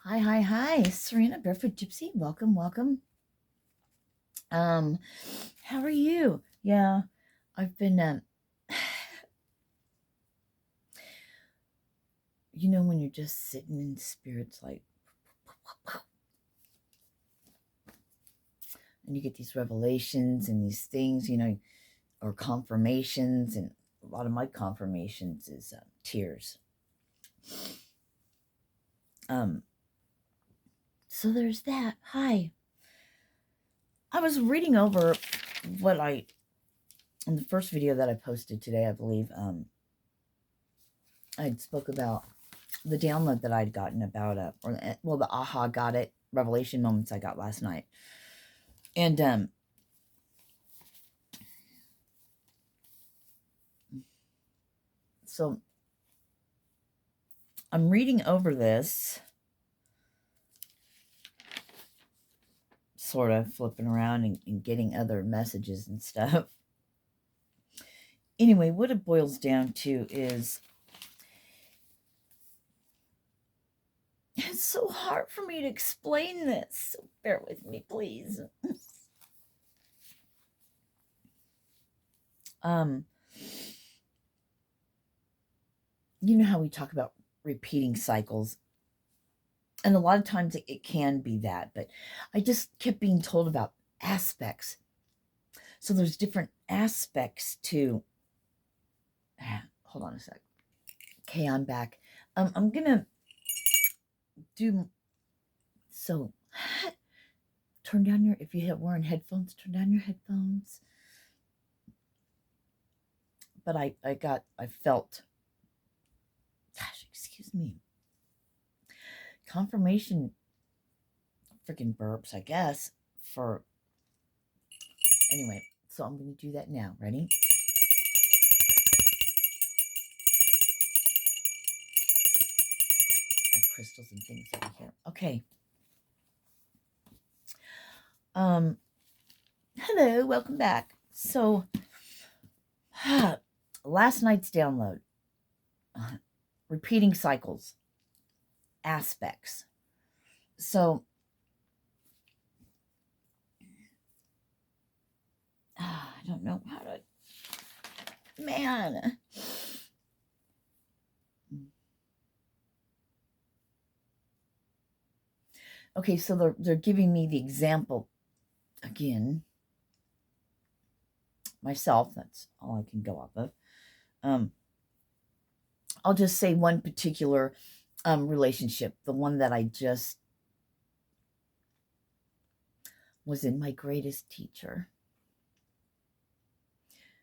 Hi. Sirena Barefoot Gypsy. Welcome. How are you? Yeah, I've been, when you're just sitting in spirits, like, and you get these revelations and these things, or confirmations, and a lot of my confirmations is tears. So there's that. Hi. I was reading over in the first video that I posted today, I believe, I spoke about the download that I'd gotten about, the aha got it, revelation moments I got last night. And, so I'm reading over this, sort of flipping around and getting other messages and stuff. Anyway, what it boils down to is, it's so hard for me to explain this, so bear with me, please. You know how we talk about repeating cycles, and a lot of times it can be that, but I just kept being told about aspects. So there's different aspects to, hold on a sec. Okay, I'm back. I'm gonna do, so turn down your, if you have wearing headphones, turn down your headphones. But I felt, gosh, excuse me, confirmation, freaking burps, I guess, for, anyway, so I'm going to do that now. Ready? I have crystals and things over here. Okay. Hello, welcome back. So, last night's download, repeating cycles, aspects. So, I don't know how to, man. Okay, so they're giving me the example again. Myself, that's all I can go off of. I'll just say one particular relationship, the one that I just was in, my greatest teacher.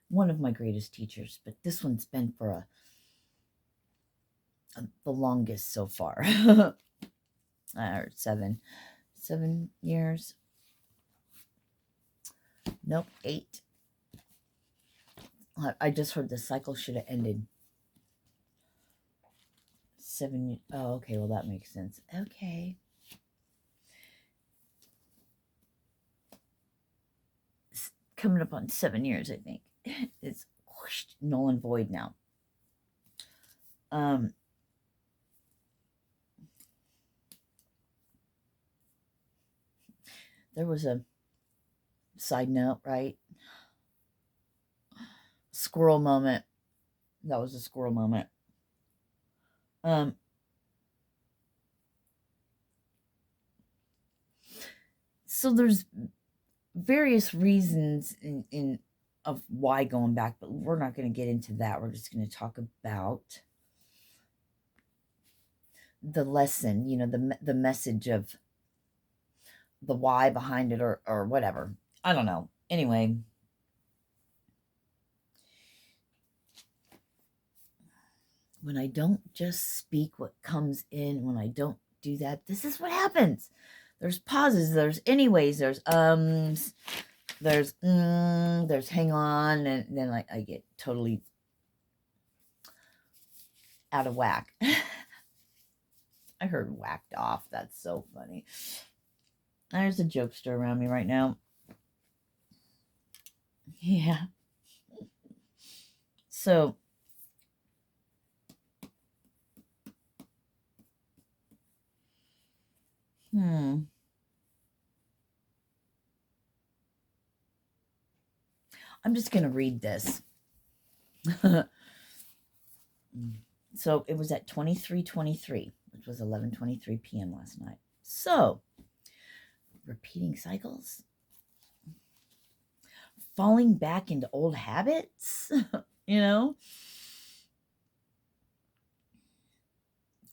One of my greatest teachers, but this one's been for the longest so far. 7 years. Nope, 8. I just heard the cycle should have ended 7 years. Oh, okay, well that makes sense. Okay. It's coming up on 7 years, I think. It's whoosh, null and void now. There was a side note, right? Squirrel moment. That was a squirrel moment. So there's various reasons in of why going back, but we're not going to get into that. We're just going to talk about the lesson, the message of the why behind it, or whatever. I don't know. Anyway, when I don't just speak what comes in, when I don't do that, this is what happens. There's pauses, there's anyways, there's there's hang on, and then I get totally out of whack. I heard whacked off. That's so funny. There's a jokester around me right now. Yeah. So, I'm just going to read this. So it was at 23:23, which was 11:23 p.m. last night. So, repeating cycles, falling back into old habits,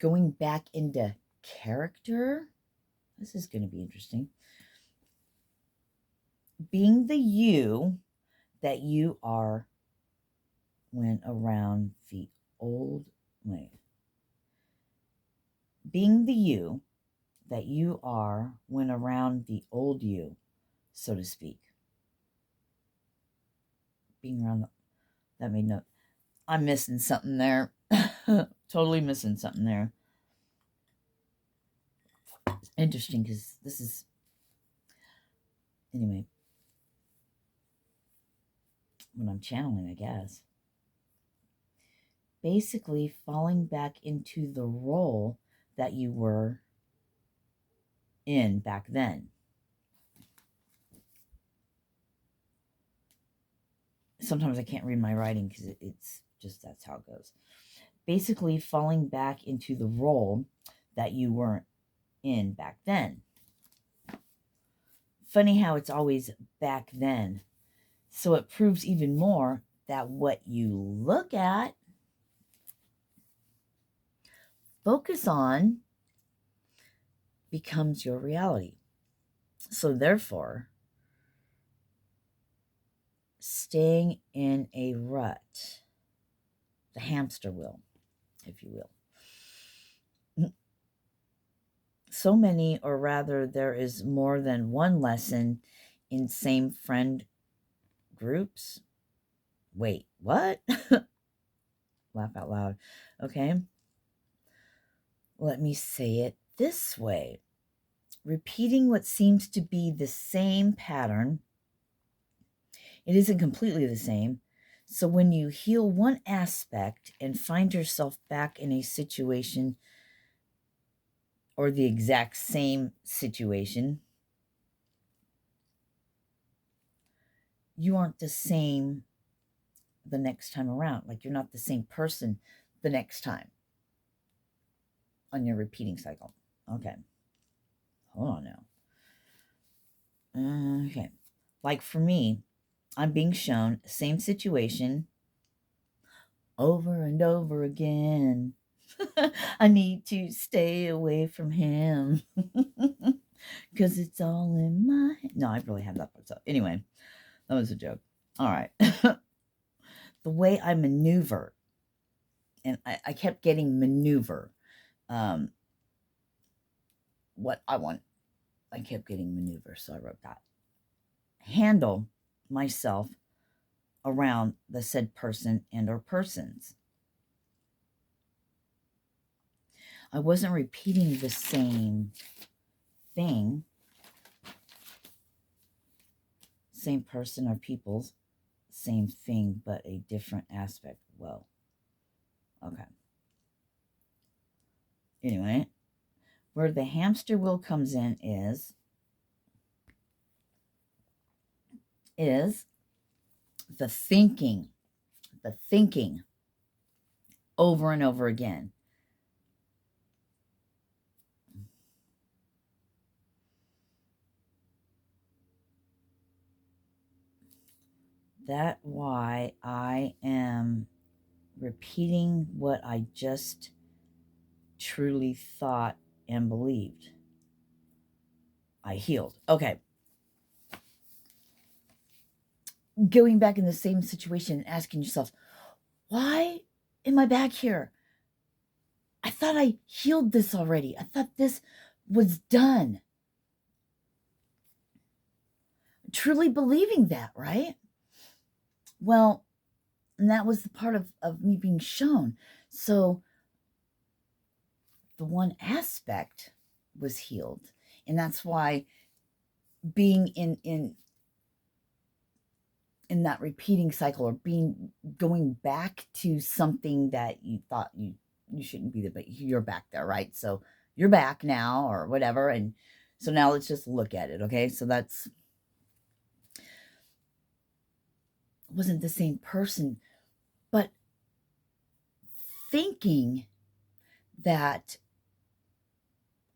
going back into character. This is going to be interesting. Being the you that you are when around the old way. Being the you that you are when around the old you, so to speak. Being around that made no. I'm missing something there. Totally missing something there. Interesting, because this is, anyway, when I'm channeling, I guess. Basically, falling back into the role that you were in back then. Sometimes I can't read my writing because it's just, that's how it goes. Basically, falling back into the role that you weren't in back then. Funny how it's always back then. So it proves even more that what you look at, focus on, becomes your reality. So therefore, staying in a rut, the hamster wheel, if you will. So many, or rather, there is more than one lesson in same friend groups. Wait, what? Laugh out loud. Okay. Let me say it this way. Repeating what seems to be the same pattern, it isn't completely the same. So when you heal one aspect and find yourself back in a situation or the exact same situation, you aren't the same the next time around. Like, you're not the same person the next time on your repeating cycle. Okay. Hold on now. Okay. Like for me, I'm being shown same situation over and over again. I need to stay away from him because it's all in my head. No, I really have that part. So anyway, that was a joke. All right. The way I maneuver, and I kept getting maneuver. What I want, I kept getting maneuver, so I wrote that. Handle myself around the said person and or persons. I wasn't repeating the same thing, same person or people's, same thing, but a different aspect. Whoa. Okay. Anyway, where the hamster wheel comes in is the thinking over and over again. That's why I am repeating what I just truly thought and believed. I healed. Okay. Going back in the same situation and asking yourself, why am I back here? I thought I healed this already. I thought this was done. Truly believing that, right? Well, and that was the part of me being shown. So the one aspect was healed. And that's why being in that repeating cycle, or going back to something that you thought you shouldn't be there, but you're back there, right? So you're back now or whatever. And so now let's just look at it. Okay. So that's, wasn't the same person, but thinking that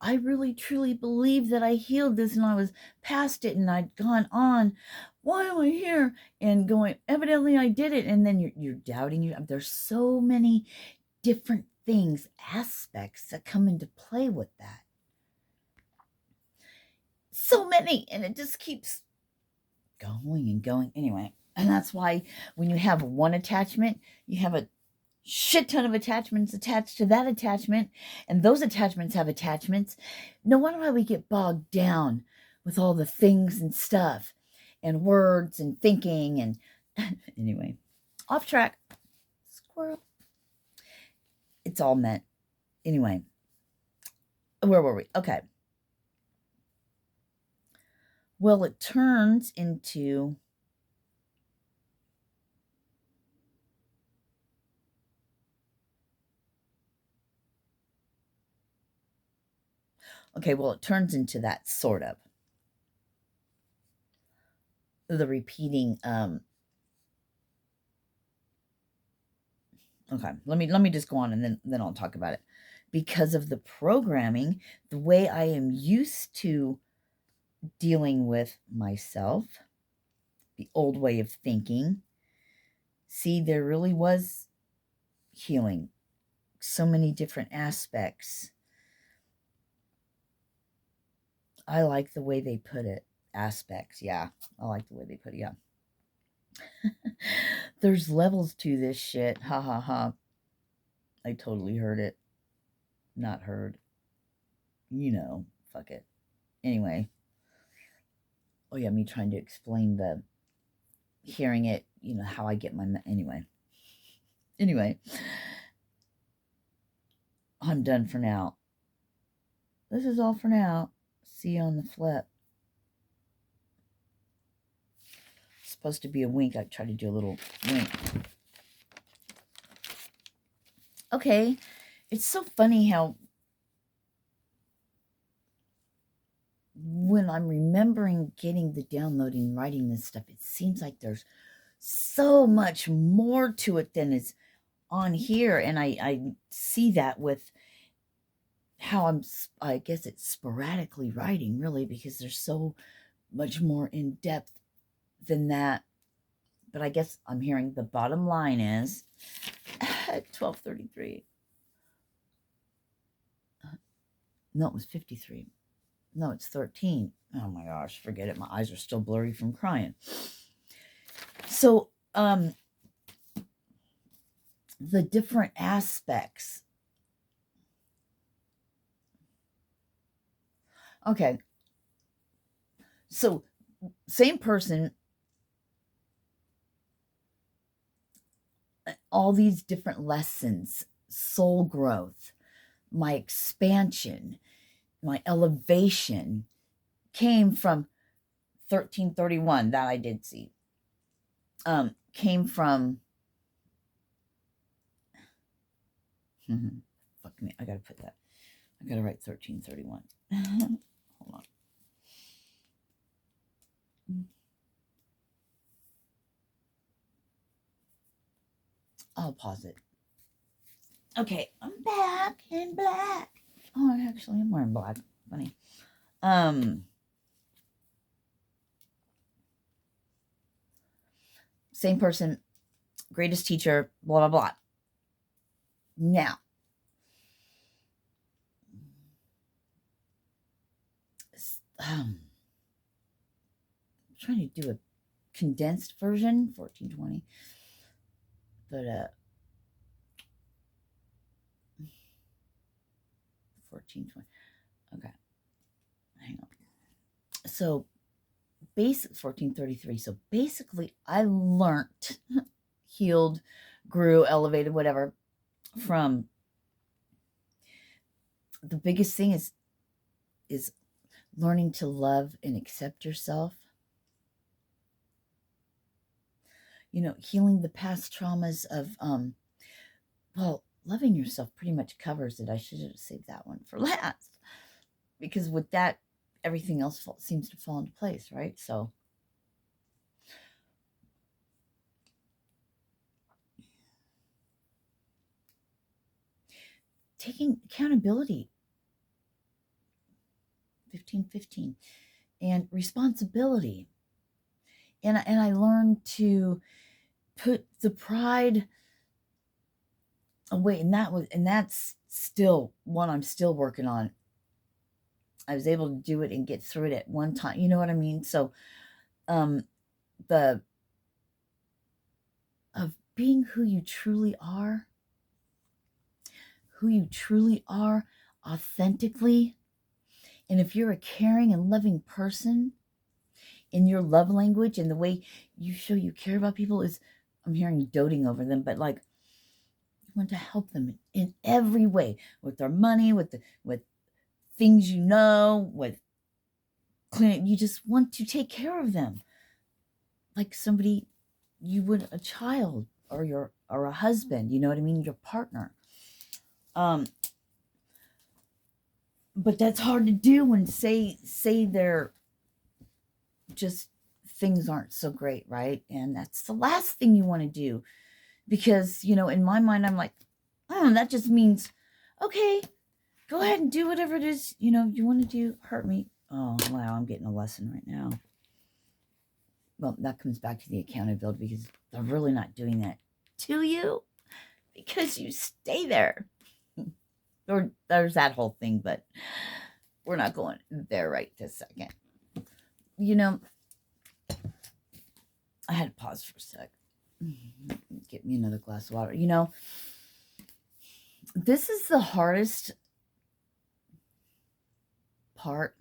I really truly believe that I healed this and I was past it and I'd gone on. Why am I here? And going, evidently I did it. And then you're doubting you. There's so many different things, aspects that come into play with that. So many. And it just keeps going and going. Anyway, and that's why when you have one attachment, you have a shit ton of attachments attached to that attachment, and those attachments have attachments. No wonder why we get bogged down with all the things and stuff and words and thinking and anyway, off track. Squirrel. It's all meant. Anyway, where were we? Okay. Well, it turns into it turns into that sort of the repeating. Okay, let me just go on and then I'll talk about it. Because of the programming, the way I am used to dealing with myself, the old way of thinking. See, there really was healing. So many different aspects. I like the way they put it. Aspects, yeah. I like the way they put it, yeah. There's levels to this shit. Ha ha ha. I totally heard it. Not heard. You know, fuck it. Anyway. Oh yeah, me trying to explain the hearing it, you know, how I get my anyway. I'm done for now. This is all for now. See you on the flip. It's supposed to be a wink. I try to do a little wink. Okay. It's so funny how when I'm remembering getting the downloading, writing this stuff, it seems like there's so much more to it than is on here. And I see that with how I guess it's sporadically writing, really, because there's so much more in depth than that. But I guess I'm hearing the bottom line is at 12:33. No, it was 53. No, it's 13. Oh my gosh, forget it. My eyes are still blurry from crying. So, the different aspects. Okay. So, same person, all these different lessons, soul growth, my expansion, my elevation came from 1331. That I did see. Came from fuck me, I gotta put that. I gotta write 1331. Hold on. I'll pause it. Okay, I'm back in black. Oh, I actually am wearing black. Funny. Same person, greatest teacher, blah, blah, blah. Now, I'm trying to do a condensed version, 1420. But 1420. Okay. Hang on. So basic 1433. So basically I learned, healed, grew, elevated, whatever, from the biggest thing is learning to love and accept yourself. You know, healing the past traumas of loving yourself pretty much covers it. I should have saved that one for last, because with that, everything else seems to fall into place, right? So taking accountability, 15-15, and responsibility. And I learned to put the pride away, and that's still one I'm still working on. I was able to do it and get through it at one time. You know what I mean? So the of being who you truly are authentically. And if you're a caring and loving person, in your love language and the way you show you care about people is, I'm hearing doting over them, but like, you want to help them in every way, with their money, with things, with cleaning. You just want to take care of them like somebody you would a child or a husband, you know what I mean, your partner. But that's hard to do when say they're just, things aren't so great, right? And that's the last thing you want to do, because in my mind I'm like, that just means, okay, go ahead and do whatever it is you want to do. Hurt me. Oh wow, I'm getting a lesson right now. Well, that comes back to the accountability, because they're really not doing that to you because you stay there. Or there's that whole thing, but we're not going there right this second. I had to pause for a sec. Get me another glass of water. This is the hardest part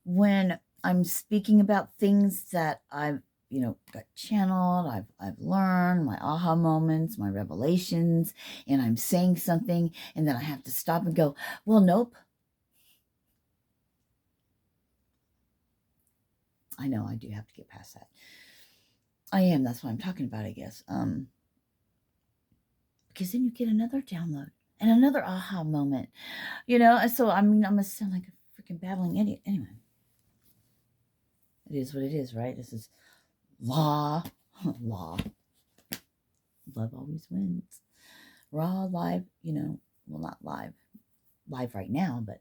when I'm speaking about things that I've got channeled, I've learned, my aha moments, my revelations, and I'm saying something, and then I have to stop and go, well, nope. I know I do have to get past that. That's what I'm talking about, I guess. Because then you get another download and another aha moment, so I'm gonna sound like a freaking babbling idiot. Anyway, it is what it is, right? This is law. Love always wins. Raw, live, well, not live right now, but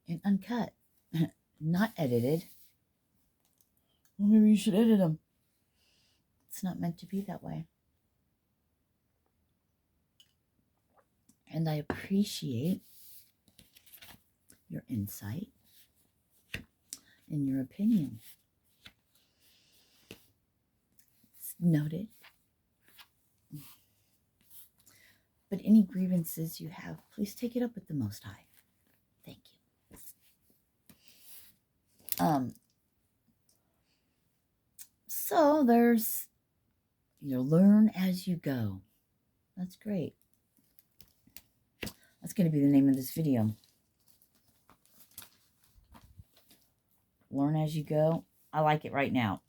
and uncut, not edited. Well, maybe you should edit them. It's not meant to be that way. And I appreciate your insight and your opinion. It's noted. But any grievances you have, please take it up with the Most High. Thank you. So there's, learn as you go. That's great. That's going to be the name of this video. Learn as you go. I like it right now.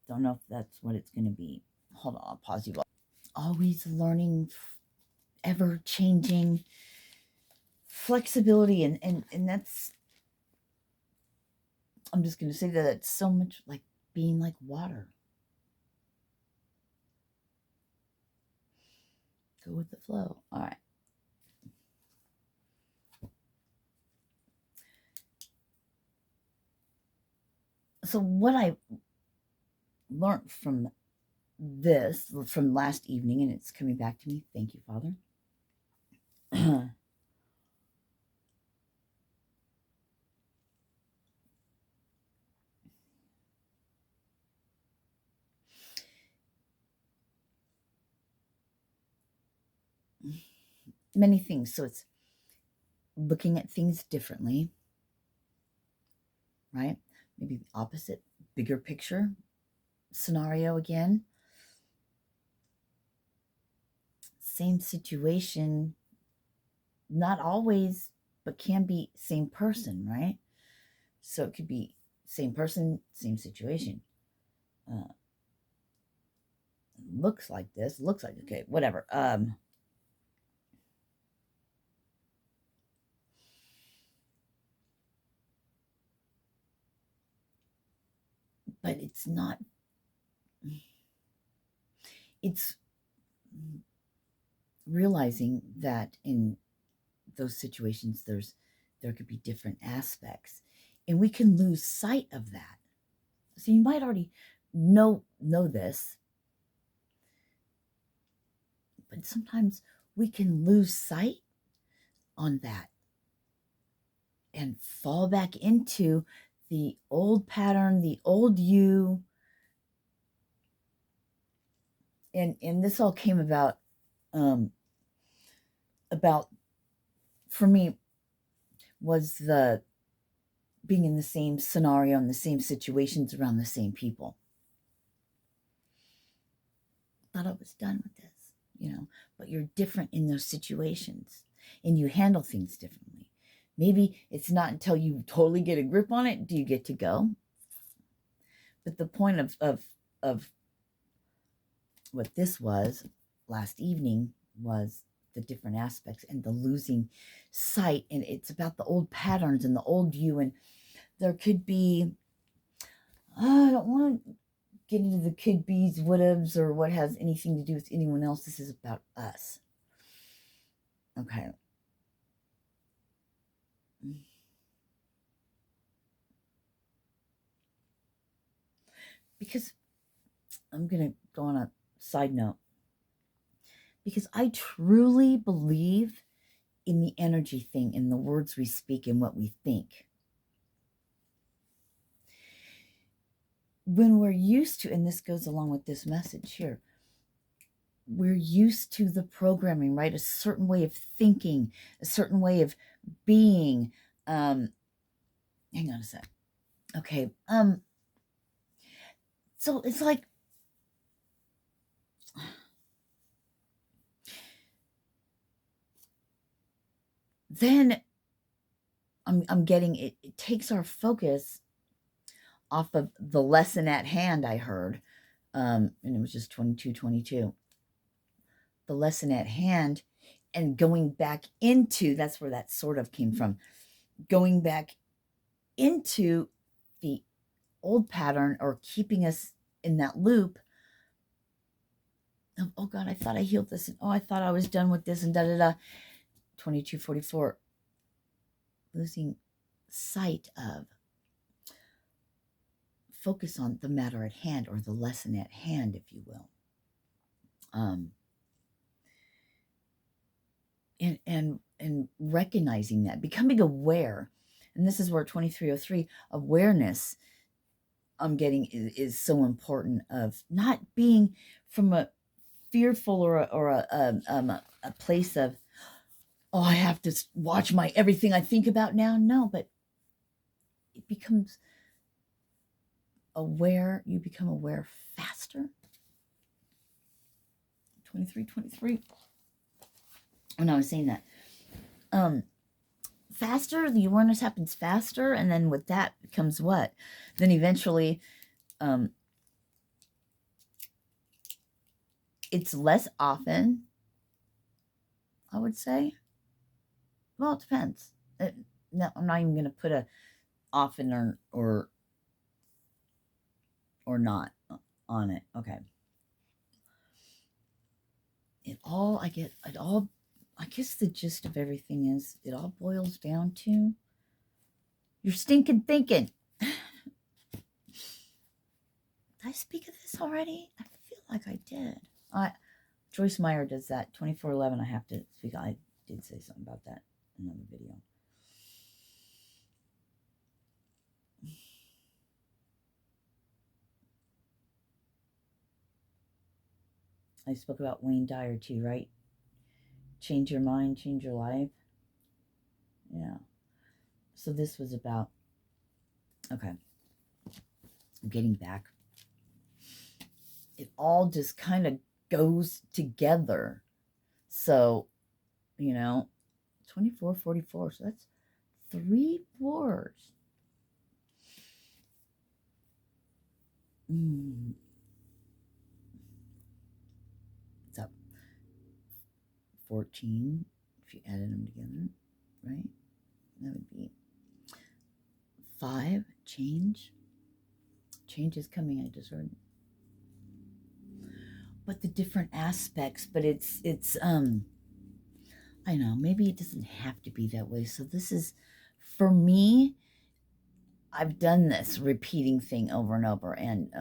Don't know if that's what it's going to be. Hold on, I'll pause you. Always learning, ever changing, flexibility, and that's, I'm just going to say that it's so much like being like water. Go with the flow. All right. So what I learned from last evening, and it's coming back to me. Thank you, Father. Many things. So it's looking at things differently, right? Maybe the opposite, bigger picture scenario again. Same situation, not always, but can be same person, right? So it could be same person, same situation. looks like this, looks like, okay, whatever. But it's not, it's realizing that in those situations, there could be different aspects, and we can lose sight of that. So you might already know this, but sometimes we can lose sight on that and fall back into the old pattern, the old you. And this all came about for me, was the being in the same scenario and the same situations around the same people. Thought I was done with this, but you're different in those situations and you handle things differently. Maybe it's not until you totally get a grip on it do you get to go. But the point of what this was last evening was the different aspects and the losing sight. And it's about the old patterns and the old you. And there could be, I don't want to get into the could be's, would have's, or what has anything to do with anyone else. This is about us. Okay. Because I'm going to go on a side note. Because I truly believe in the energy thing, in the words we speak and what we think. When we're used to, and this goes along with this message here, we're used to the programming, right? A certain way of thinking, a certain way of being. Hang on a sec. Okay. So it's like, then I'm getting it. It takes our focus off of the lesson at hand. I heard, and it was just 22:22. The lesson at hand, and going back into, that's where that sort of came from. Going back into the old pattern, or keeping us in that loop of, oh God, I thought I healed this, and oh, I thought I was done with this, and da da da. 22:44. Losing sight of focus on the matter at hand, or the lesson at hand, if you will. And recognizing that, becoming aware. And this is where 2303, awareness, I'm getting is so important, of not being from a fearful or a place of, oh, I have to watch my everything I think about now. No, but it becomes aware. You become aware faster. 23:23. Oh no, I was saying that. Faster, the awareness happens faster, and then with that comes what? Then eventually, it's less often, I would say. Well, it depends. No, I'm not even going to put a often or not on it. Okay. I guess the gist of everything is, it all boils down to your stinking thinking. Did I speak of this already? I feel like I did. Joyce Meyer does that. 24:11. I have to speak. I did say something about that in another video. I spoke about Wayne Dyer too, right? Change your mind, change your life. Yeah. So this was about, okay, I'm getting back. It all just kind of goes together. So, 24:44. So that's 3 wars. 14 if you added them together, right? That would be 5. Change is coming, I just heard. But the different aspects, but it's I know, maybe it doesn't have to be that way. So this is, for me, I've done this repeating thing over and over, and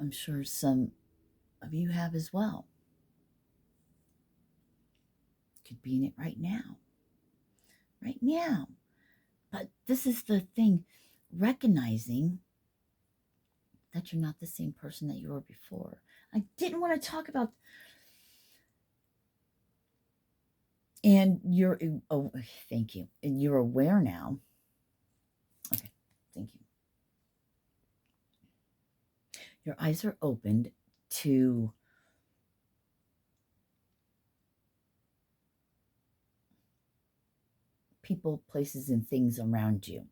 I'm sure some of you have as well. Could be in it right now. Right now. But this is the thing, recognizing that you're not the same person that you were before. I didn't want to talk about, and you're, oh, thank you. And you're aware now. Okay, thank you. Your eyes are opened to people, places, and things around you,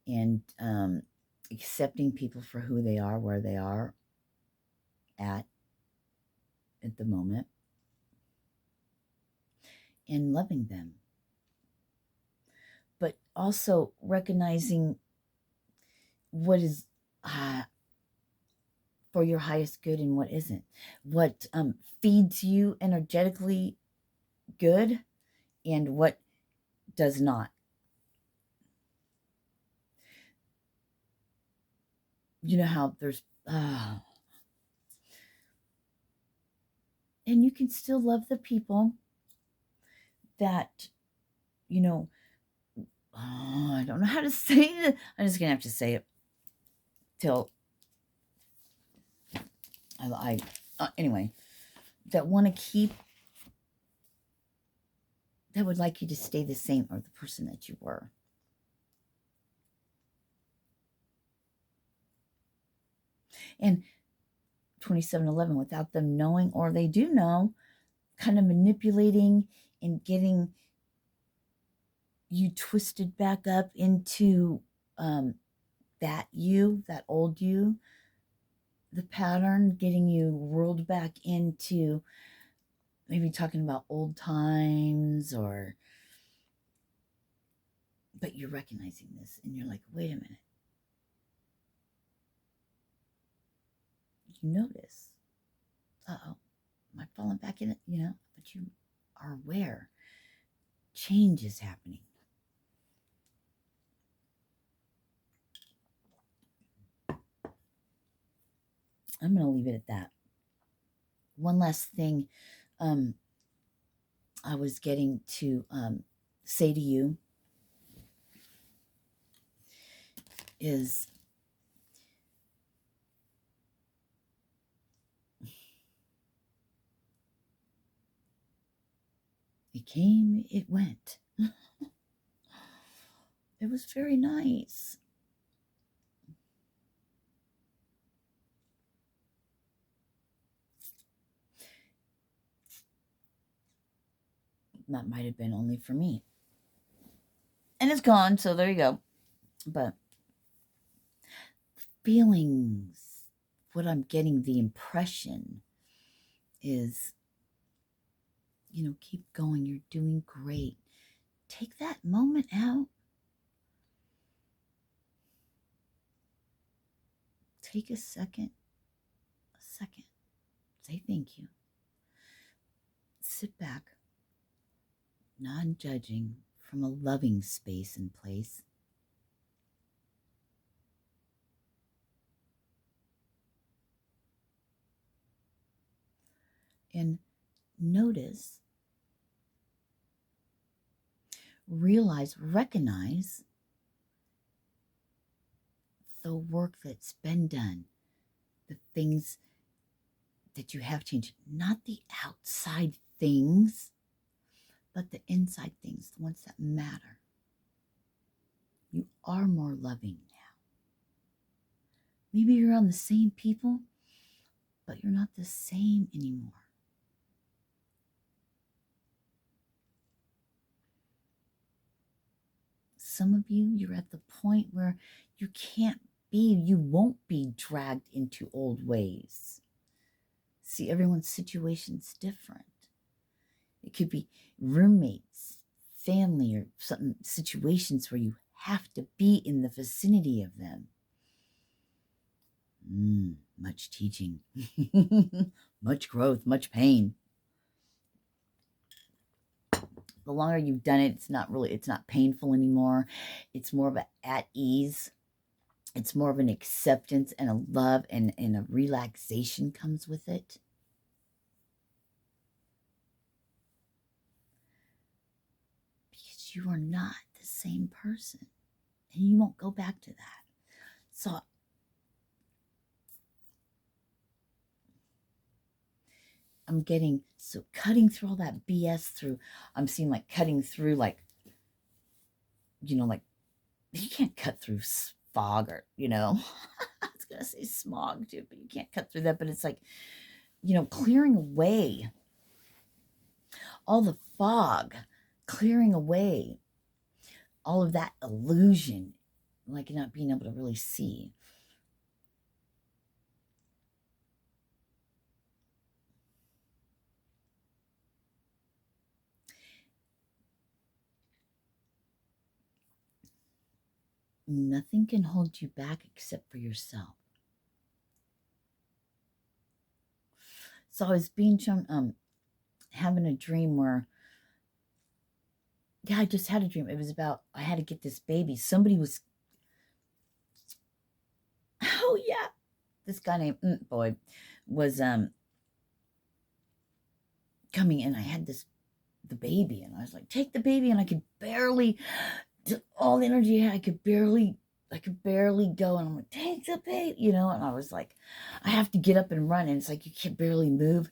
and accepting people for who they are, where they are at the moment, and loving them. But also recognizing what is for your highest good and what isn't. What feeds you energetically good and what does not. You know how there's and you can still love the people that, you know, I don't know how to say it. I'm just gonna have to say it till I anyway, that want to keep, that would like you to stay the same, or the person that you were. And 2711, without them knowing, or they do know, kind of manipulating and getting you twisted back up into that old you, the pattern, getting you whirled back into maybe talking about old times, or, but you're recognizing this and you're like, wait a minute. You notice, uh-oh, am I falling back in it? You know, but you are aware change is happening. I'm going to leave it at that. One last thing I was getting to say to you is, it came, it went. It was very nice. That might have been only for me. And it's gone, so there you go. But feelings, what I'm getting the impression is, you know, keep going. You're doing great. Take that moment out. Take a second. Say thank you. Sit back, non-judging, from a loving space and place. And notice, realize, recognize the work that's been done, the things that you have changed, not the outside things, but the inside things, the ones that matter. You are more loving now. Maybe you're around the same people, but you're not the same anymore. Some of you, you're at the point where you can't be, you won't be dragged into old ways. See, everyone's situation's different. It could be roommates, family, or something, situations where you have to be in the vicinity of them. Much teaching, much growth, much pain. The longer you've done it, it's not painful anymore. It's more of a at ease. It's more of an acceptance and a love and a relaxation comes with it. Because you are not the same person. And you won't go back to that. So I'm cutting through all that BS I'm seeing like cutting through like you can't cut through fog or, I was going to say smog too, but you can't cut through that. But it's like, clearing away all the fog, clearing away all of that illusion, like not being able to really see. Nothing can hold you back except for yourself. So I was being shown, having a dream where, I just had a dream. It was about, I had to get this baby. Somebody was, oh yeah, this guy named Boy was coming in. I had the baby, and I was like, take the baby, and I could barely, all the energy I could barely go, and I'm like, take the baby, and I was like, I have to get up and run, and it's like you can barely move.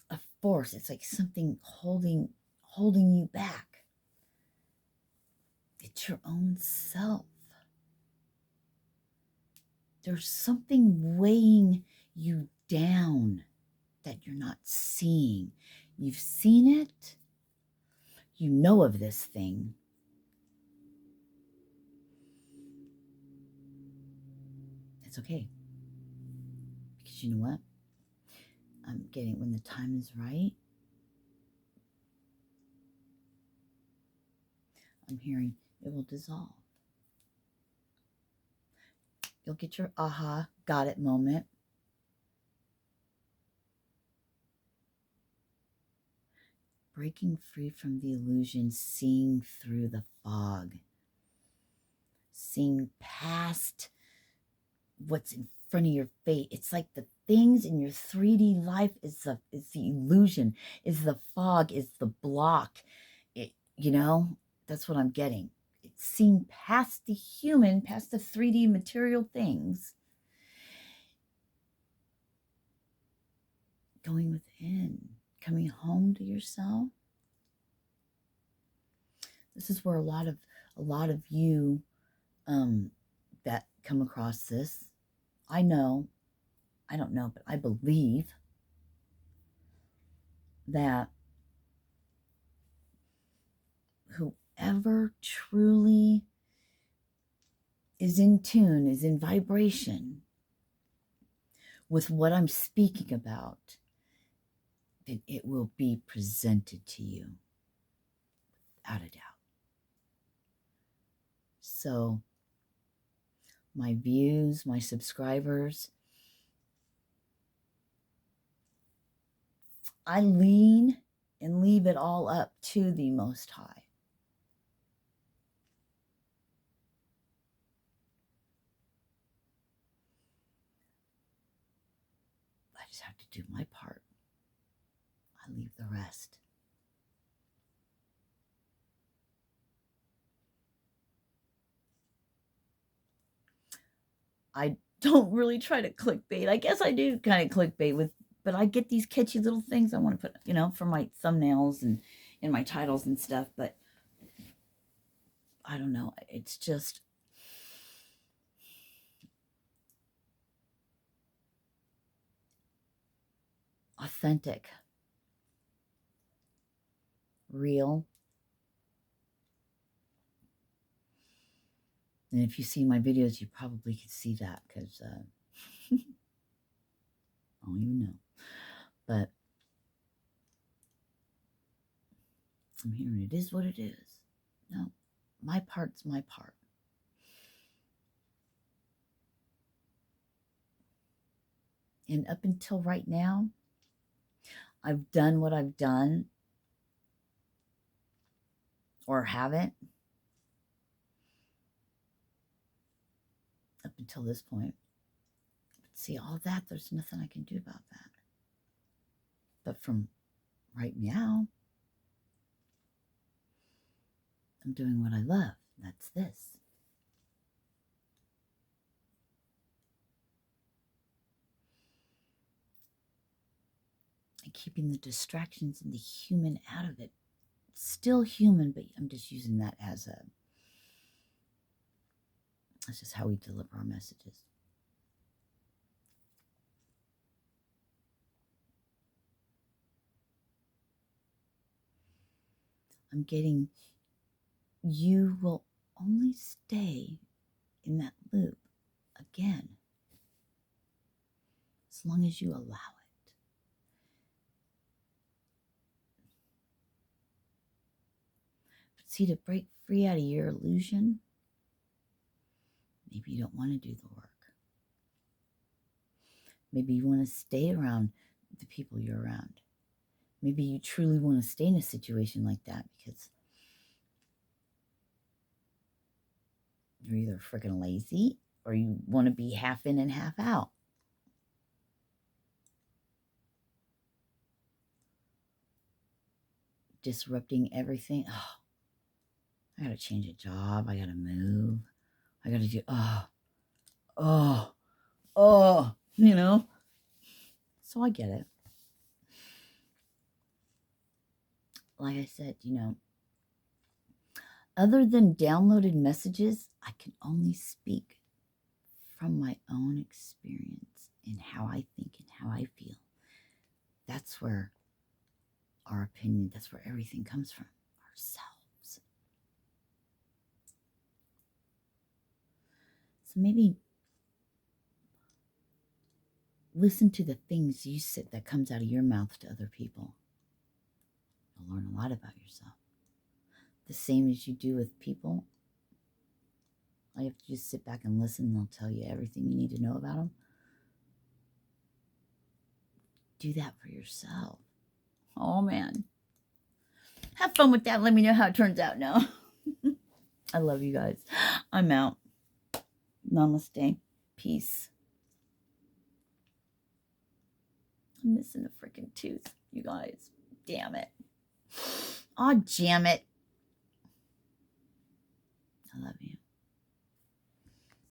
A force, it's like something holding you back. It's your own self. There's something weighing you down that you're not seeing. You've seen it. You know of this thing. It's okay. Because you know what? I'm getting, when the time is right, I'm hearing it will dissolve. You'll get your aha, got it moment. Breaking free from the illusion, seeing through the fog, seeing past what's in front of your face. It's like the things in your 3D life is the illusion, is the fog, is the block. That's what I'm getting. It's seeing past the human, past the 3D material things, going within, coming home to yourself. This is where a lot of you that come across this, I don't know, but I believe that whoever truly is in tune, is in vibration with what I'm speaking about, then it will be presented to you without a doubt. So my views, my subscribers, I lean and leave it all up to the Most High. I just have to do my part. I leave the rest. I don't really try to clickbait. I guess I do kind of clickbait but I get these catchy little things I want to put, for my thumbnails and in my titles and stuff, but I don't know. It's just authentic, real. And if you see my videos, you probably could see that because But I'm hearing it is what it is. No, my part's my part. And up until right now, I've done what I've done or haven't up until this point. But see, all that, there's nothing I can do about that. But from right now, I'm doing what I love. That's this. And keeping the distractions and the human out of it. Still human, but I'm just using that as that's just how we deliver our messages. I'm getting, you will only stay in that loop again as long as you allow it. But see, to break free out of your illusion, maybe you don't want to do the work. Maybe you want to stay around the people you're around. Maybe you truly want to stay in a situation like that because you're either freaking lazy or you want to be half in and half out. Disrupting everything. Oh, I got to change a job. I got to move. I got to do, you know. So I get it. Like I said, other than downloaded messages, I can only speak from my own experience and how I think and how I feel. That's where our opinion, that's where everything comes from, ourselves. So maybe listen to the things you say that comes out of your mouth to other people. You'll learn a lot about yourself. The same as you do with people. All you have to just sit back and listen, and they'll tell you everything you need to know about them. Do that for yourself. Oh, man. Have fun with that. Let me know how it turns out now. I love you guys. I'm out. Namaste. Peace. I'm missing a freaking tooth, you guys. Damn it. Aw, jam it. I love you.